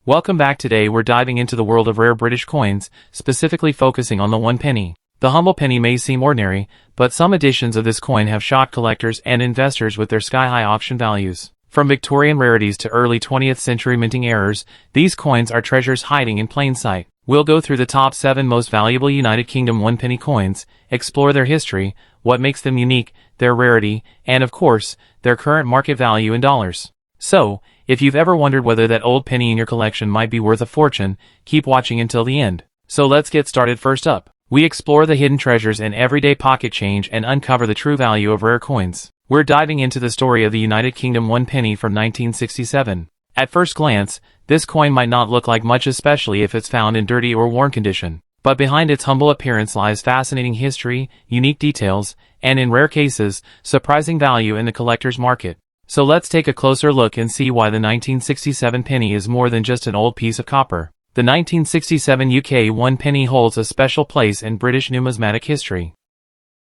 Welcome back. Today we're diving into the world of rare British coins, specifically focusing on the 1 penny. The humble penny may seem ordinary, but some editions of this coin have shocked collectors and investors with their sky-high auction values. From Victorian rarities to early 20th century minting errors, these coins are treasures hiding in plain sight. We'll go through the top 7 most valuable United Kingdom 1 penny coins, explore their history, what makes them unique, their rarity, and of course, their current market value in dollars. So, if you've ever wondered whether that old penny in your collection might be worth a fortune, keep watching until the end. So let's get started. First up, we explore the hidden treasures in everyday pocket change and uncover the true value of rare coins. We're diving into the story of the United Kingdom 1 penny from 1967. At first glance, this coin might not look like much, especially if it's found in dirty or worn condition. But behind its humble appearance lies fascinating history, unique details, and in rare cases, surprising value in the collector's market. So let's take a closer look and see why the 1967 penny is more than just an old piece of copper. The 1967 UK 1 penny holds a special place in British numismatic history.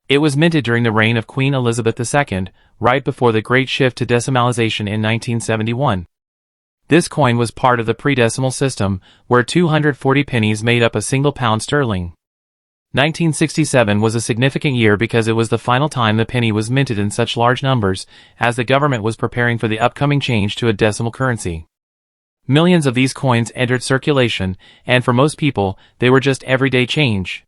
It was minted during the reign of Queen Elizabeth II, right before the Great Shift to decimalisation in 1971. This coin was part of the pre-decimal system, where 240 pennies made up a single pound sterling. 1967 was a significant year because it was the final time the penny was minted in such large numbers, as the government was preparing for the upcoming change to a decimal currency. Millions of these coins entered circulation, and for most people, they were just everyday change.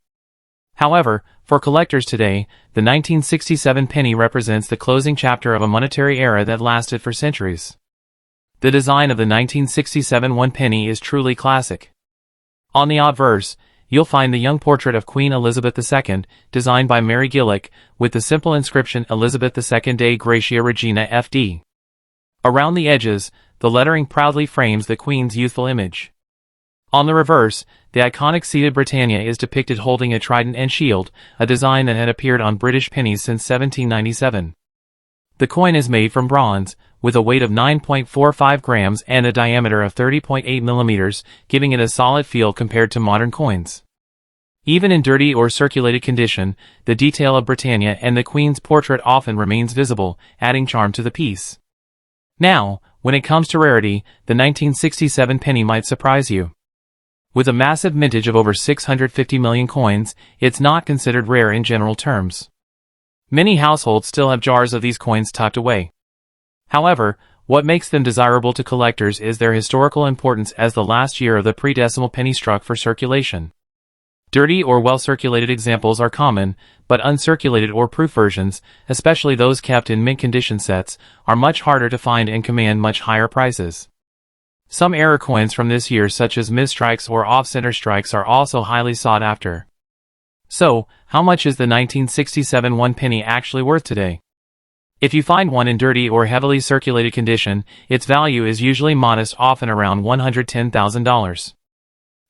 However, for collectors today, the 1967 penny represents the closing chapter of a monetary era that lasted for centuries. The design of the 1967 1 penny is truly classic. On the obverse, you'll find the young portrait of Queen Elizabeth II, designed by Mary Gillick, with the simple inscription Elizabeth II de Gratia Regina FD. Around the edges, the lettering proudly frames the Queen's youthful image. On the reverse, the iconic seated Britannia is depicted holding a trident and shield, a design that had appeared on British pennies since 1797. The coin is made from bronze, with a weight of 9.45 grams and a diameter of 30.8 millimeters, giving it a solid feel compared to modern coins. Even in dirty or circulated condition, the detail of Britannia and the Queen's portrait often remains visible, adding charm to the piece. Now, when it comes to rarity, the 1967 penny might surprise you. With a massive mintage of over 650 million coins, it's not considered rare in general terms. Many households still have jars of these coins tucked away. However, what makes them desirable to collectors is their historical importance, as the last year of the pre-decimal penny struck for circulation. Dirty or well-circulated examples are common, but uncirculated or proof versions, especially those kept in mint condition sets, are much harder to find and command much higher prices. Some error coins from this year, such as misstrikes or off-center strikes, are also highly sought after. So, how much is the 1967 1 penny actually worth today? If you find one in dirty or heavily circulated condition, its value is usually modest, often around $110,000.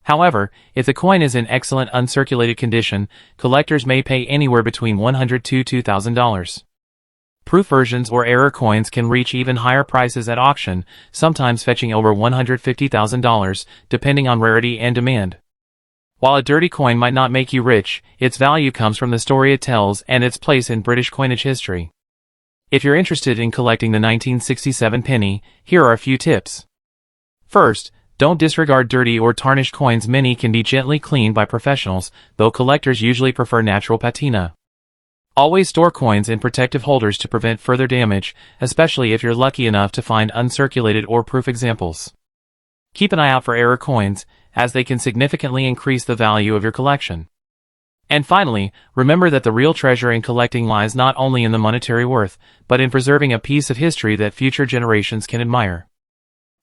However, if the coin is in excellent uncirculated condition, collectors may pay anywhere between $100 to $2,000. Proof versions or error coins can reach even higher prices at auction, sometimes fetching over $150,000, depending on rarity and demand. While a dirty coin might not make you rich, its value comes from the story it tells and its place in British coinage history. If you're interested in collecting the 1967 penny, here are a few tips. First, don't disregard dirty or tarnished coins. Many can be gently cleaned by professionals, though collectors usually prefer natural patina. Always store coins in protective holders to prevent further damage, especially if you're lucky enough to find uncirculated or proof examples. Keep an eye out for error coins, as they can significantly increase the value of your collection. And finally, remember that the real treasure in collecting lies not only in the monetary worth, but in preserving a piece of history that future generations can admire.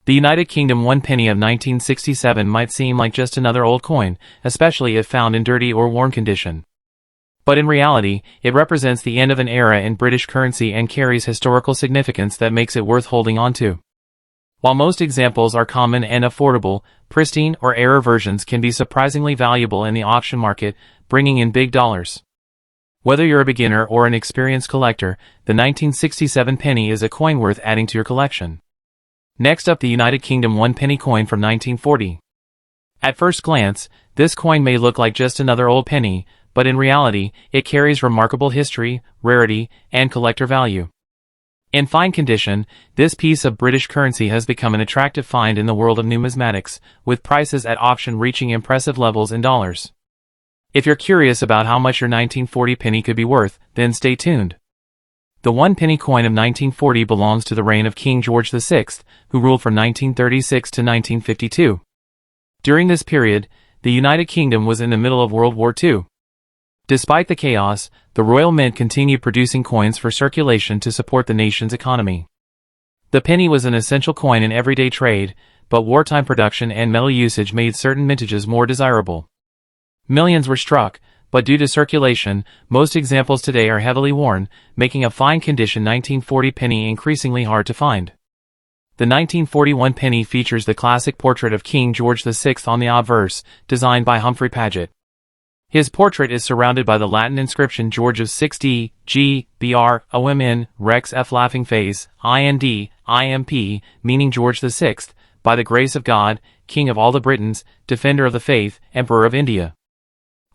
The United Kingdom 1 penny of 1967 might seem like just another old coin, especially if found in dirty or worn condition. But in reality, it represents the end of an era in British currency and carries historical significance that makes it worth holding on to. While most examples are common and affordable, pristine or error versions can be surprisingly valuable in the auction market, bringing in big dollars. Whether you're a beginner or an experienced collector, the 1967 penny is a coin worth adding to your collection. Next up, the United Kingdom 1 penny coin from 1940. At first glance, this coin may look like just another old penny, but in reality, it carries remarkable history, rarity, and collector value. In fine condition, this piece of British currency has become an attractive find in the world of numismatics, with prices at auction reaching impressive levels in dollars. If you're curious about how much your 1940 penny could be worth, then stay tuned. The 1 penny coin of 1940 belongs to the reign of King George VI, who ruled from 1936 to 1952. During this period, the United Kingdom was in the middle of World War II. Despite the chaos, the Royal Mint continued producing coins for circulation to support the nation's economy. The penny was an essential coin in everyday trade, but wartime production and metal usage made certain mintages more desirable. Millions were struck, but due to circulation, most examples today are heavily worn, making a fine condition 1940 penny increasingly hard to find. The 1941 penny features the classic portrait of King George VI on the obverse, designed by Humphrey Paget. His portrait is surrounded by the Latin inscription George of 6D, G, BR, OMN, Rex F laughing face, IND, IMP, meaning George VI, by the grace of God, King of all the Britons, Defender of the Faith, Emperor of India.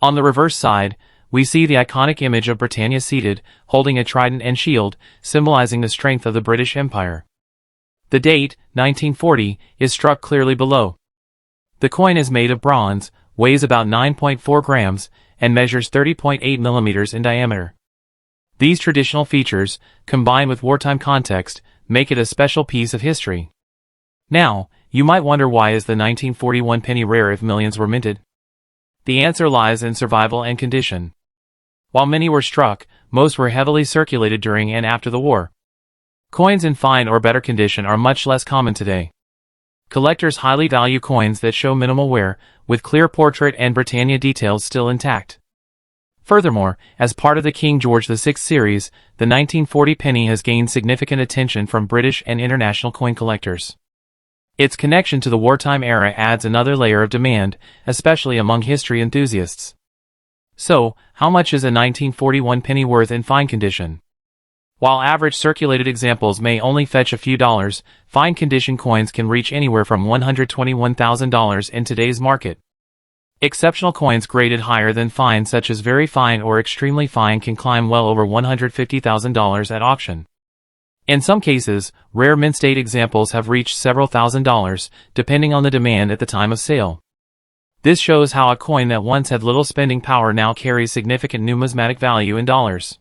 On the reverse side, we see the iconic image of Britannia seated, holding a trident and shield, symbolizing the strength of the British Empire. The date, 1940, is struck clearly below. The coin is made of bronze, weighs about 9.4 grams, and measures 30.8 millimeters in diameter. These traditional features, combined with wartime context, make it a special piece of history. Now, you might wonder, why is the 1941 penny rare if millions were minted? The answer lies in survival and condition. While many were struck, most were heavily circulated during and after the war. Coins in fine or better condition are much less common today. Collectors highly value coins that show minimal wear, with clear portrait and Britannia details still intact. Furthermore, as part of the King George VI series, the 1940 penny has gained significant attention from British and international coin collectors. Its connection to the wartime era adds another layer of demand, especially among history enthusiasts. So, how much is a 1941 penny worth in fine condition? While average circulated examples may only fetch a few dollars, fine condition coins can reach anywhere from $121,000 in today's market. Exceptional coins graded higher than fine, such as very fine or extremely fine, can climb well over $150,000 at auction. In some cases, rare mint state examples have reached several $1,000s, depending on the demand at the time of sale. This shows how a coin that once had little spending power now carries significant numismatic value in dollars.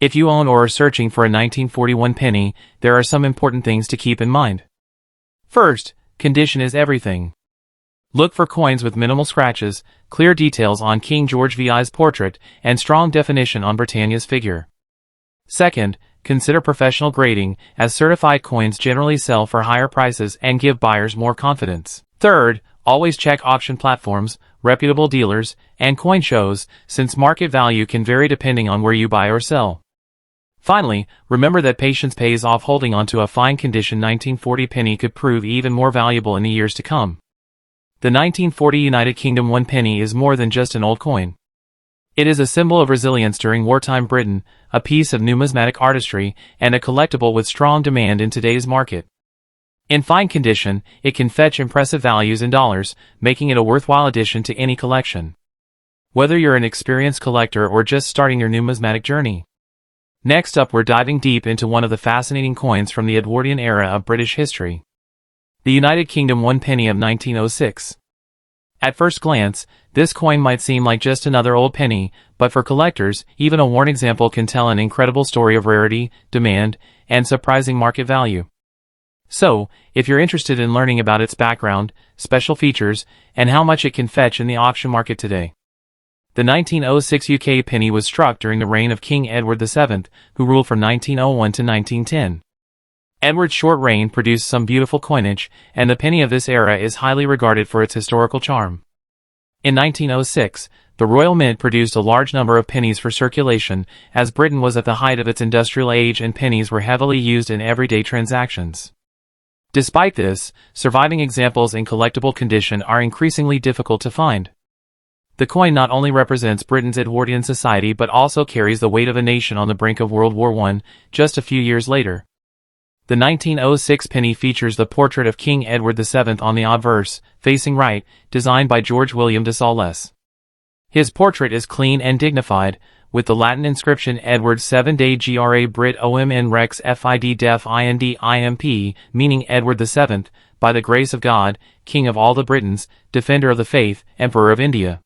If you own or are searching for a 1941 penny, there are some important things to keep in mind. First, condition is everything. Look for coins with minimal scratches, clear details on King George VI's portrait, and strong definition on Britannia's figure. Second, consider professional grading, as certified coins generally sell for higher prices and give buyers more confidence. Third, always check auction platforms, reputable dealers, and coin shows, since market value can vary depending on where you buy or sell. Finally, remember that patience pays off. Holding onto a fine condition 1940 penny could prove even more valuable in the years to come. The 1940 United Kingdom 1 penny is more than just an old coin. It is a symbol of resilience during wartime Britain, a piece of numismatic artistry, and a collectible with strong demand in today's market. In fine condition, it can fetch impressive values in dollars, making it a worthwhile addition to any collection. Whether you're an experienced collector or just starting your numismatic journey. Next up, we're diving deep into one of the fascinating coins from the Edwardian era of British history. The United Kingdom 1 penny of 1906. At first glance, this coin might seem like just another old penny, but for collectors, even a worn example can tell an incredible story of rarity, demand, and surprising market value. So, if you're interested in learning about its background, special features, and how much it can fetch in the auction market today. The 1906 UK penny was struck during the reign of King Edward VII, who ruled from 1901 to 1910. Edward's short reign produced some beautiful coinage, and the penny of this era is highly regarded for its historical charm. In 1906, the Royal Mint produced a large number of pennies for circulation, as Britain was at the height of its industrial age and pennies were heavily used in everyday transactions. Despite this, surviving examples in collectible condition are increasingly difficult to find. The coin not only represents Britain's Edwardian society but also carries the weight of a nation on the brink of World War I, just a few years later. The 1906 penny features the portrait of King Edward VII on the obverse, facing right, designed by George William de Saulles. His portrait is clean and dignified, with the Latin inscription Edward 7 de Gra Brit Omn Rex Fid Def Ind Imp, meaning Edward the Seventh, by the grace of God, King of all the Britons, Defender of the Faith, Emperor of India.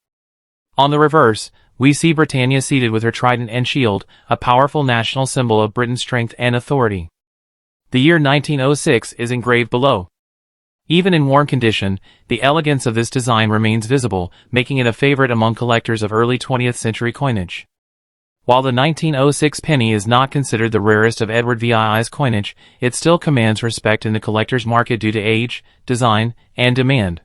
On the reverse, we see Britannia seated with her trident and shield, a powerful national symbol of Britain's strength and authority. The year 1906 is engraved below. Even in worn condition, the elegance of this design remains visible, making it a favorite among collectors of early 20th century coinage. While the 1906 penny is not considered the rarest of Edward VII's coinage, it still commands respect in the collector's market due to age, design, and demand.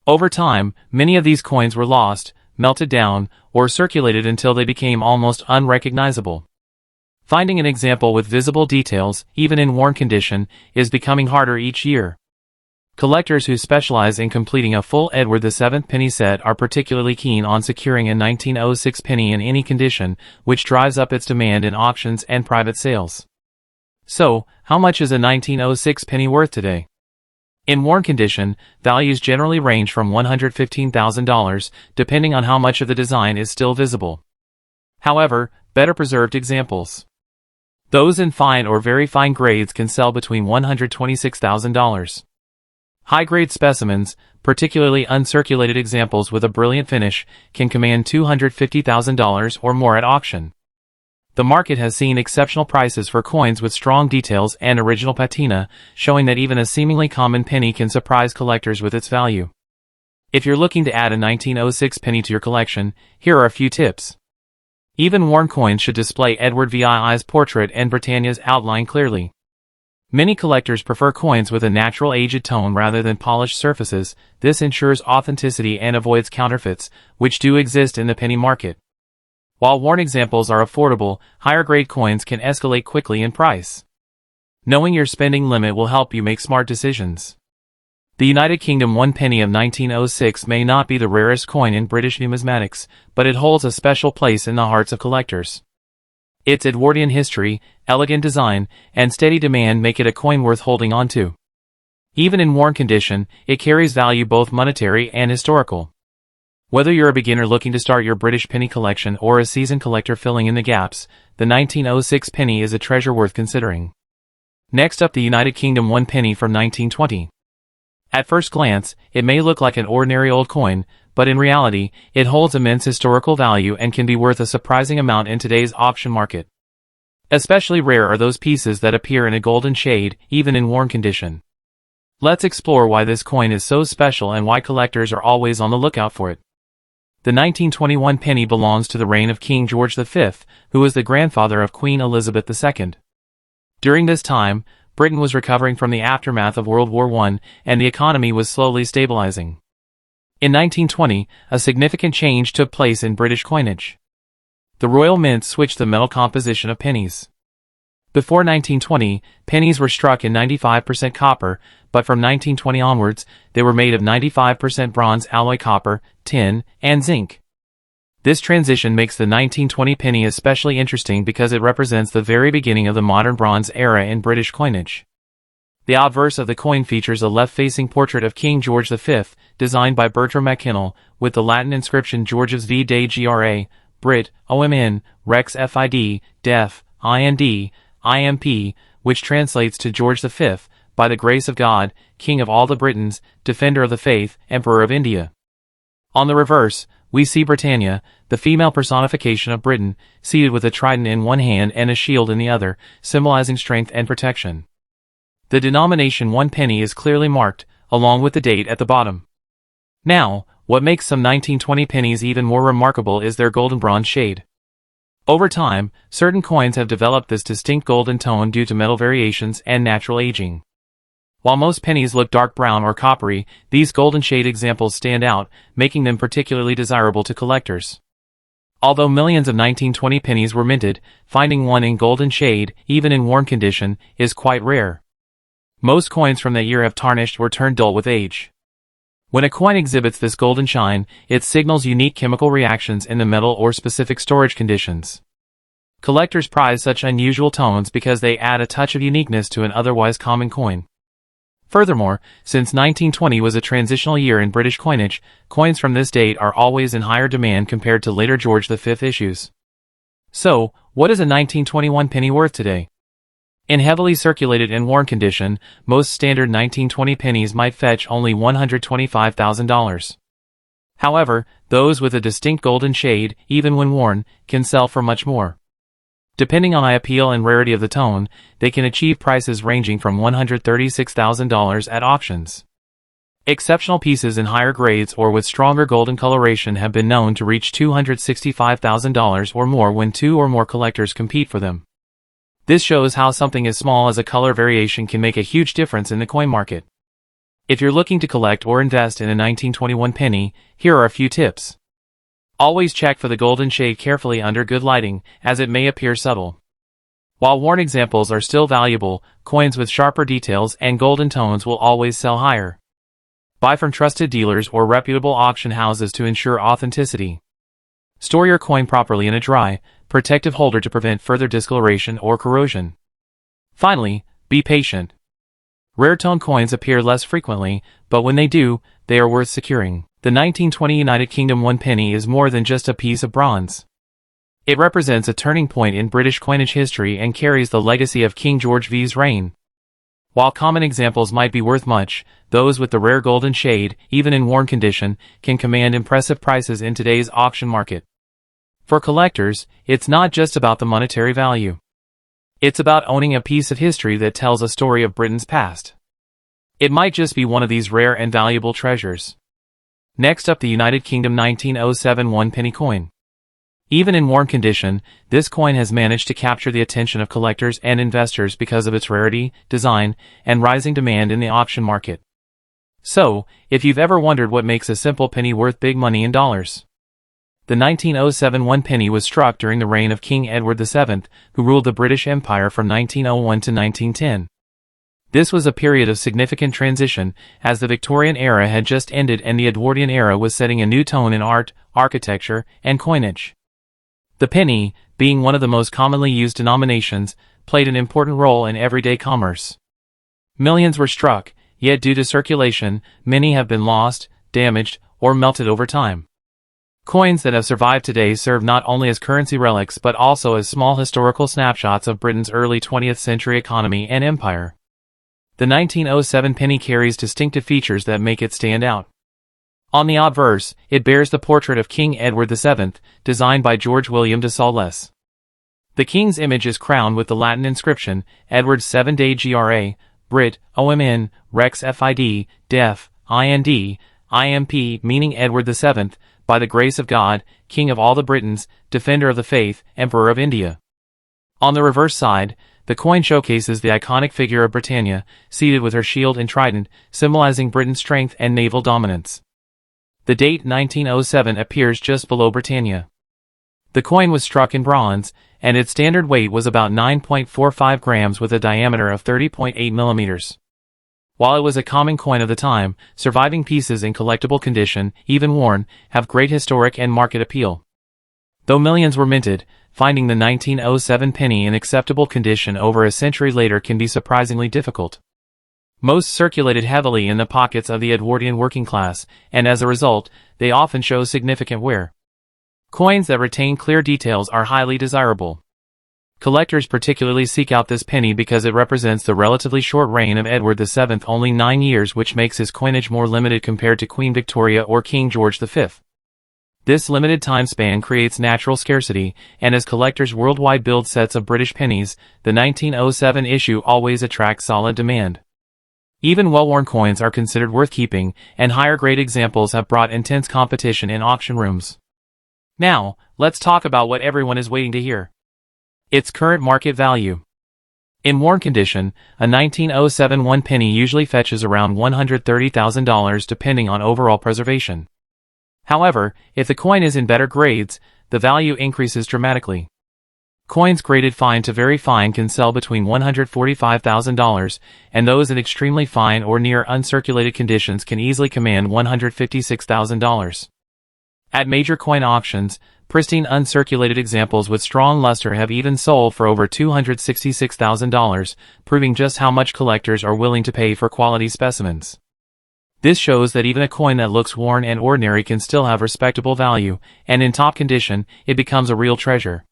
Over time, many of these coins were lost, melted down, or circulated until they became almost unrecognizable. Finding an example with visible details, even in worn condition, is becoming harder each year. Collectors who specialize in completing a full Edward VII penny set are particularly keen on securing a 1906 penny in any condition, which drives up its demand in auctions and private sales. So, how much is a 1906 penny worth today? In worn condition, values generally range from $115,000, depending on how much of the design is still visible. However, better preserved examples. Those in fine or very fine grades can sell between $126,000. High-grade specimens, particularly uncirculated examples with a brilliant finish, can command $250,000 or more at auction. The market has seen exceptional prices for coins with strong details and original patina, showing that even a seemingly common penny can surprise collectors with its value. If you're looking to add a 1906 penny to your collection, here are a few tips. Even worn coins should display Edward VII's portrait and Britannia's outline clearly. Many collectors prefer coins with a natural aged tone rather than polished surfaces. This ensures authenticity and avoids counterfeits, which do exist in the penny market. While worn examples are affordable, higher-grade coins can escalate quickly in price. Knowing your spending limit will help you make smart decisions. The United Kingdom 1 penny of 1906 may not be the rarest coin in British numismatics, but it holds a special place in the hearts of collectors. Its Edwardian history, elegant design, and steady demand make it a coin worth holding on to. Even in worn condition, it carries value both monetary and historical. Whether you're a beginner looking to start your British penny collection or a seasoned collector filling in the gaps, the 1906 penny is a treasure worth considering. Next up, the United Kingdom 1 penny from 1920. At first glance, it may look like an ordinary old coin, but in reality, it holds immense historical value and can be worth a surprising amount in today's auction market. Especially rare are those pieces that appear in a golden shade, even in worn condition. Let's explore why this coin is so special and why collectors are always on the lookout for it. The 1921 penny belongs to the reign of King George V, who was the grandfather of Queen Elizabeth II. During this time, Britain was recovering from the aftermath of World War I, and the economy was slowly stabilizing. In 1920, a significant change took place in British coinage. The Royal Mint switched the metal composition of pennies. Before 1920, pennies were struck in 95% copper, but from 1920 onwards, they were made of 95% bronze alloy copper, tin, and zinc. This transition makes the 1920 penny especially interesting because it represents the very beginning of the modern bronze era in British coinage. The obverse of the coin features a left-facing portrait of King George V, designed by Bertram Mackennal, with the Latin inscription Georges V de Gra, Brit, Omn, Rex Fid, Def, Ind, Imp, which translates to George V, by the grace of God, King of all the Britons, Defender of the Faith, Emperor of India. On the reverse, we see Britannia, the female personification of Britain, seated with a trident in one hand and a shield in the other, symbolizing strength and protection. The denomination 1 penny is clearly marked, along with the date at the bottom. Now, what makes some 1920 pennies even more remarkable is their golden bronze shade. Over time, certain coins have developed this distinct golden tone due to metal variations and natural aging. While most pennies look dark brown or coppery, these golden shade examples stand out, making them particularly desirable to collectors. Although millions of 1920 pennies were minted, finding one in golden shade, even in worn condition, is quite rare. Most coins from that year have tarnished or turned dull with age. When a coin exhibits this golden shine, it signals unique chemical reactions in the metal or specific storage conditions. Collectors prize such unusual tones because they add a touch of uniqueness to an otherwise common coin. Furthermore, since 1920 was a transitional year in British coinage, coins from this date are always in higher demand compared to later George V issues. So, what is a 1921 penny worth today? In heavily circulated and worn condition, most standard 1920 pennies might fetch only $125,000. However, those with a distinct golden shade, even when worn, can sell for much more. Depending on eye appeal and rarity of the tone, they can achieve prices ranging from $136,000 at auctions. Exceptional pieces in higher grades or with stronger golden coloration have been known to reach $265,000 or more when two or more collectors compete for them. This shows how something as small as a color variation can make a huge difference in the coin market. If you're looking to collect or invest in a 1921 penny, here are a few tips. Always check for the golden shade carefully under good lighting, as it may appear subtle. While worn examples are still valuable, coins with sharper details and golden tones will always sell higher. Buy from trusted dealers or reputable auction houses to ensure authenticity. Store your coin properly in a dry, protective holder to prevent further discoloration or corrosion. Finally, be patient. Rare tone coins appear less frequently, but when they do, they are worth securing. The 1920 United Kingdom 1 penny is more than just a piece of bronze. It represents a turning point in British coinage history and carries the legacy of King George V's reign. While common examples might be worth much, those with the rare golden shade, even in worn condition, can command impressive prices in today's auction market. For collectors, it's not just about the monetary value. It's about owning a piece of history that tells a story of Britain's past. It might just be one of these rare and valuable treasures. Next up, the United Kingdom 1907 1 penny coin. Even in worn condition, this coin has managed to capture the attention of collectors and investors because of its rarity, design, and rising demand in the auction market. So, if you've ever wondered what makes a simple penny worth big money in dollars, the 1907 1 penny was struck during the reign of King Edward VII, who ruled the British Empire from 1901 to 1910. This was a period of significant transition, as the Victorian era had just ended and the Edwardian era was setting a new tone in art, architecture, and coinage. The penny, being one of the most commonly used denominations, played an important role in everyday commerce. Millions were struck, yet due to circulation, many have been lost, damaged, or melted over time. Coins that have survived today serve not only as currency relics but also as small historical snapshots of Britain's early 20th century economy and empire. The 1907 penny carries distinctive features that make it stand out. On the obverse, it bears the portrait of King Edward VII, designed by George William de Saules. The king's image is crowned with the Latin inscription, Edward 7 de Gra, Brit, OMN, Rex Fid, Def, IND, IMP, meaning Edward VII, by the grace of God, King of all the Britons, Defender of the Faith, Emperor of India. On the reverse side, the coin showcases the iconic figure of Britannia, seated with her shield and trident, symbolizing Britain's strength and naval dominance. The date 1907 appears just below Britannia. The coin was struck in bronze, and its standard weight was about 9.45 grams with a diameter of 30.8 millimeters. While it was a common coin of the time, surviving pieces in collectible condition, even worn, have great historic and market appeal. Though millions were minted, finding the 1907 penny in acceptable condition over a century later can be surprisingly difficult. Most circulated heavily in the pockets of the Edwardian working class, and as a result, they often show significant wear. Coins that retain clear details are highly desirable. Collectors particularly seek out this penny because it represents the relatively short reign of Edward VII, only 9 years, which makes his coinage more limited compared to Queen Victoria or King George V. This limited time span creates natural scarcity, and as collectors worldwide build sets of British pennies, the 1907 issue always attracts solid demand. Even well-worn coins are considered worth keeping, and higher-grade examples have brought intense competition in auction rooms. Now, let's talk about what everyone is waiting to hear. Its current market value. In worn condition, a 1907 1 penny usually fetches around $130,000 depending on overall preservation. However, if the coin is in better grades, the value increases dramatically. Coins graded fine to very fine can sell between $145,000, and those in extremely fine or near uncirculated conditions can easily command $156,000. At major coin auctions, pristine uncirculated examples with strong luster have even sold for over $266,000, proving just how much collectors are willing to pay for quality specimens. This shows that even a coin that looks worn and ordinary can still have respectable value, and in top condition, it becomes a real treasure.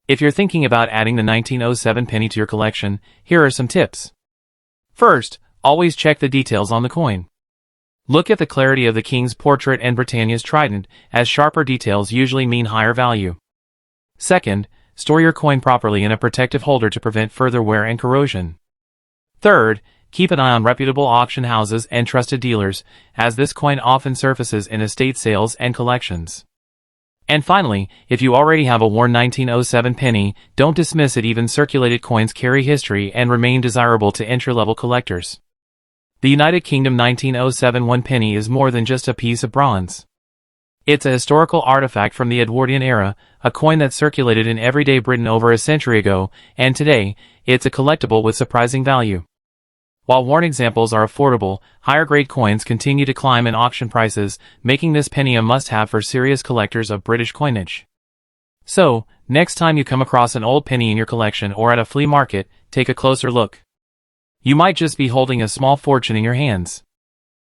If you're thinking about adding the 1907 penny to your collection, here are some tips. First, always check the details on the coin. Look at the clarity of the king's portrait and Britannia's trident, as sharper details usually mean higher value. Second, store your coin properly in a protective holder to prevent further wear and corrosion. Third, keep an eye on reputable auction houses and trusted dealers, as this coin often surfaces in estate sales and collections. And finally, if you already have a worn 1907 penny, don't dismiss it. Even circulated coins carry history and remain desirable to entry-level collectors. The United Kingdom 1907 one penny is more than just a piece of bronze. It's a historical artifact from the Edwardian era, a coin that circulated in everyday Britain over a century ago, and today, it's a collectible with surprising value. While worn examples are affordable, higher-grade coins continue to climb in auction prices, making this penny a must-have for serious collectors of British coinage. So, next time you come across an old penny in your collection or at a flea market, take a closer look. You might just be holding a small fortune in your hands.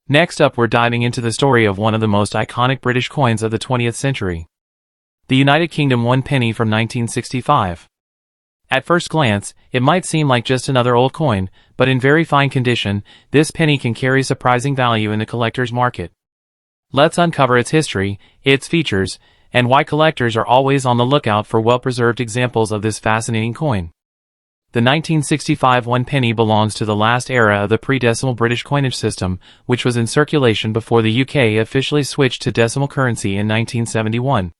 Next up, we're diving into the story of one of the most iconic British coins of the 20th century. The United Kingdom one penny from 1965. At first glance, it might seem like just another old coin, but in very fine condition, this penny can carry surprising value in the collector's market. Let's uncover its history, its features, and why collectors are always on the lookout for well-preserved examples of this fascinating coin. The 1965 one penny belongs to the last era of the pre-decimal British coinage system, which was in circulation before the UK officially switched to decimal currency in 1971.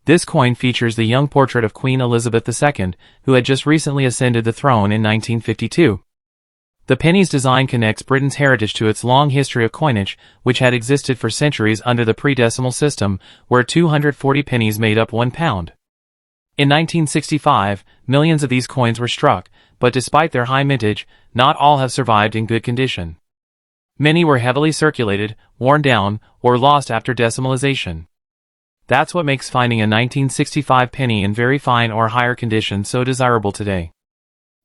This coin features the young portrait of Queen Elizabeth II, who had just recently ascended the throne in 1952. The penny's design connects Britain's heritage to its long history of coinage, which had existed for centuries under the pre-decimal system, where 240 pennies made up £1. In 1965, millions of these coins were struck, but despite their high mintage, not all have survived in good condition. Many were heavily circulated, worn down, or lost after decimalization. That's what makes finding a 1965 penny in very fine or higher condition so desirable today.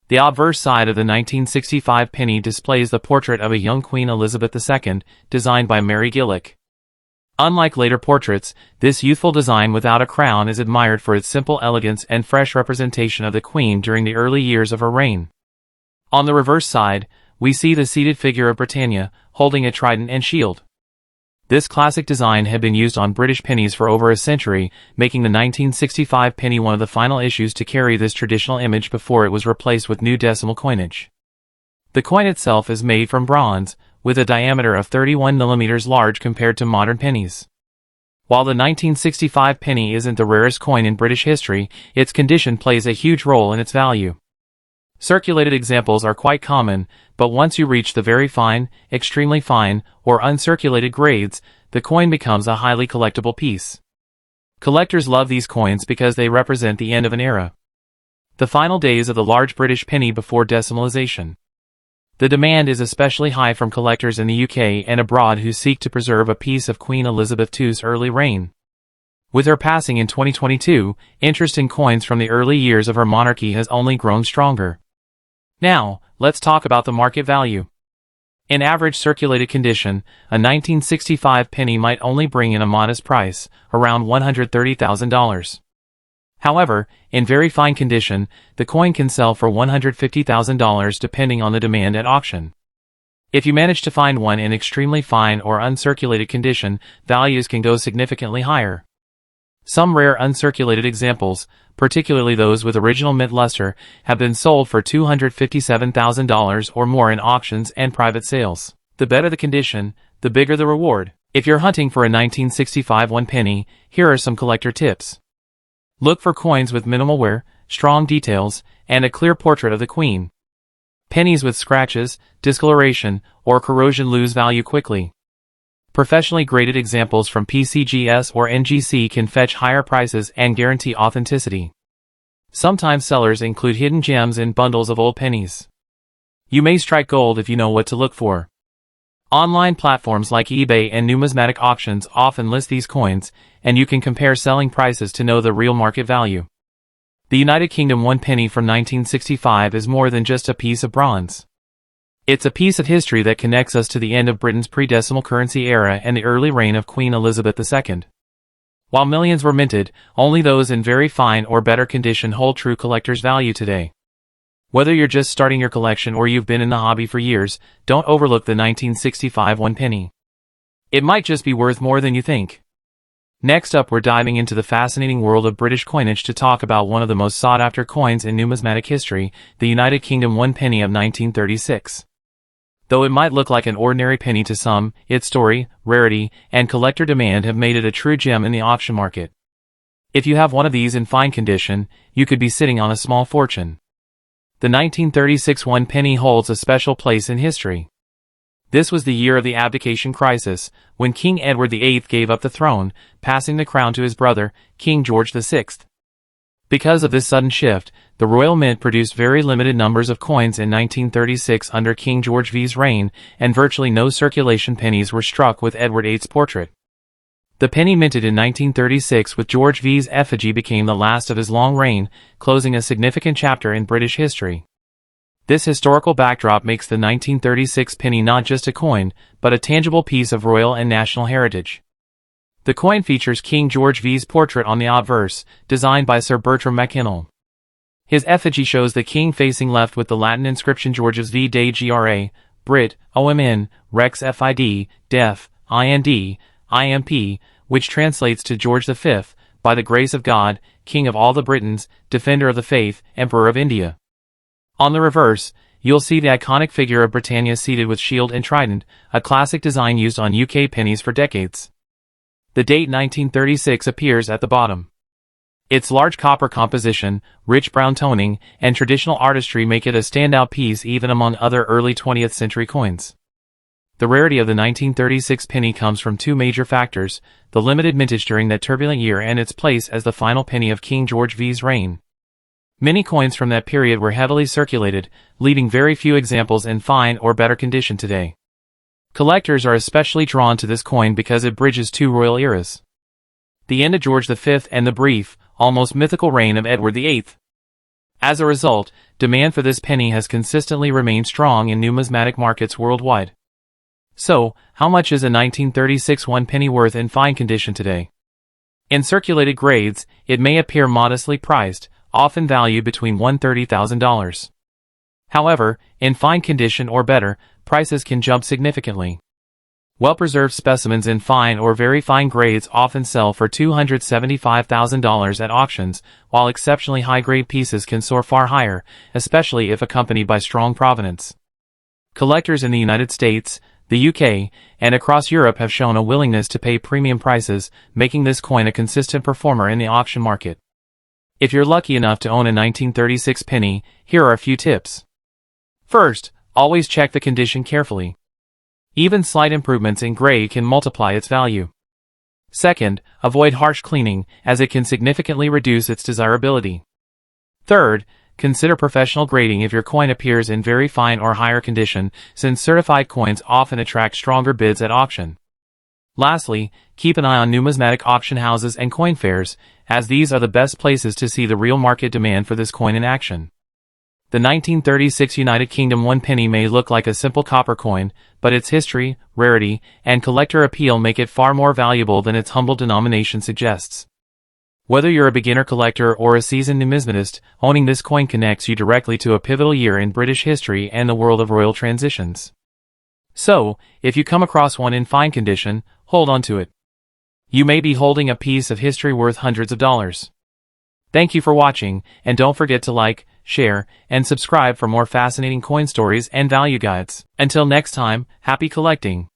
The obverse side of the 1965 penny displays the portrait of a young Queen Elizabeth II, designed by Mary Gillick. Unlike later portraits, this youthful design without a crown is admired for its simple elegance and fresh representation of the Queen during the early years of her reign. On the reverse side, we see the seated figure of Britannia, holding a trident and shield. This classic design had been used on British pennies for over a century, making the 1965 penny one of the final issues to carry this traditional image before it was replaced with new decimal coinage. The coin itself is made from bronze, with a diameter of 31 mm large compared to modern pennies. While the 1965 penny isn't the rarest coin in British history, its condition plays a huge role in its value. Circulated examples are quite common, but once you reach the very fine, extremely fine, or uncirculated grades, the coin becomes a highly collectible piece. Collectors love these coins because they represent the end of an era. The final days of the large British penny before decimalization. The demand is especially high from collectors in the UK and abroad who seek to preserve a piece of Queen Elizabeth II's early reign. With her passing in 2022, interest in coins from the early years of her monarchy has only grown stronger. Now, let's talk about the market value. In average circulated condition, a 1965 penny might only bring in a modest price, around $130,000. However, in very fine condition, the coin can sell for $150,000 depending on the demand at auction. If you manage to find one in extremely fine or uncirculated condition, values can go significantly higher. Some rare uncirculated examples, particularly those with original mint luster, have been sold for $257,000 or more in auctions and private sales. The better the condition, the bigger the reward. If you're hunting for a 1965 one penny, here are some collector tips. Look for coins with minimal wear, strong details, and a clear portrait of the Queen. Pennies with scratches, discoloration, or corrosion lose value quickly. Professionally graded examples from PCGS or NGC can fetch higher prices and guarantee authenticity. Sometimes sellers include hidden gems in bundles of old pennies. You may strike gold if you know what to look for. Online platforms like eBay and numismatic auctions often list these coins, and you can compare selling prices to know the real market value. The United Kingdom one penny from 1965 is more than just a piece of bronze. It's a piece of history that connects us to the end of Britain's pre-decimal currency era and the early reign of Queen Elizabeth II. While millions were minted, only those in very fine or better condition hold true collector's value today. Whether you're just starting your collection or you've been in the hobby for years, don't overlook the 1965 one penny. It might just be worth more than you think. Next up, we're diving into the fascinating world of British coinage to talk about one of the most sought-after coins in numismatic history, the United Kingdom one penny of 1936. Though it might look like an ordinary penny to some, its story, rarity, and collector demand have made it a true gem in the auction market. If you have one of these in fine condition, you could be sitting on a small fortune. The 1936 one penny holds a special place in history. This was the year of the abdication crisis, when King Edward VIII gave up the throne, passing the crown to his brother, King George VI. Because of this sudden shift, the Royal Mint produced very limited numbers of coins in 1936 under King George V's reign, and virtually no circulation pennies were struck with Edward VIII's portrait. The penny minted in 1936 with George V's effigy became the last of his long reign, closing a significant chapter in British history. This historical backdrop makes the 1936 penny not just a coin, but a tangible piece of royal and national heritage. The coin features King George V's portrait on the obverse, designed by Sir Bertram Mackennal. His effigy shows the king facing left with the Latin inscription George's V Day Gra, Brit, OMN, Rex Fid, Def, IND, IMP, which translates to George V, by the grace of God, King of all the Britons, Defender of the Faith, Emperor of India. On the reverse, you'll see the iconic figure of Britannia seated with shield and trident, a classic design used on UK pennies for decades. The date 1936 appears at the bottom. Its large copper composition, rich brown toning, and traditional artistry make it a standout piece even among other early 20th century coins. The rarity of the 1936 penny comes from two major factors: the limited mintage during that turbulent year and its place as the final penny of King George V's reign. Many coins from that period were heavily circulated, leaving very few examples in fine or better condition today. Collectors are especially drawn to this coin because it bridges two royal eras: the end of George V and the brief, almost mythical reign of Edward VIII. As a result, demand for this penny has consistently remained strong in numismatic markets worldwide. So, how much is a 1936 one penny worth in fine condition today? In circulated grades, it may appear modestly priced, often valued between $130,000. However, in fine condition or better, prices can jump significantly. Well-preserved specimens in fine or very fine grades often sell for $275,000 at auctions, while exceptionally high-grade pieces can soar far higher, especially if accompanied by strong provenance. Collectors in the United States, the UK, and across Europe have shown a willingness to pay premium prices, making this coin a consistent performer in the auction market. If you're lucky enough to own a 1936 penny, here are a few tips. First, always check the condition carefully. Even slight improvements in gray can multiply its value. Second, avoid harsh cleaning, as it can significantly reduce its desirability. Third, consider professional grading if your coin appears in very fine or higher condition, since certified coins often attract stronger bids at auction. Lastly, keep an eye on numismatic auction houses and coin fairs, as these are the best places to see the real market demand for this coin in action. The 1936 United Kingdom one penny may look like a simple copper coin, but its history, rarity, and collector appeal make it far more valuable than its humble denomination suggests. Whether you're a beginner collector or a seasoned numismatist, owning this coin connects you directly to a pivotal year in British history and the world of royal transitions. So, if you come across one in fine condition, hold on to it. You may be holding a piece of history worth hundreds of dollars. Thank you for watching, and don't forget to like, share, and subscribe for more fascinating coin stories and value guides. Until next time, happy collecting!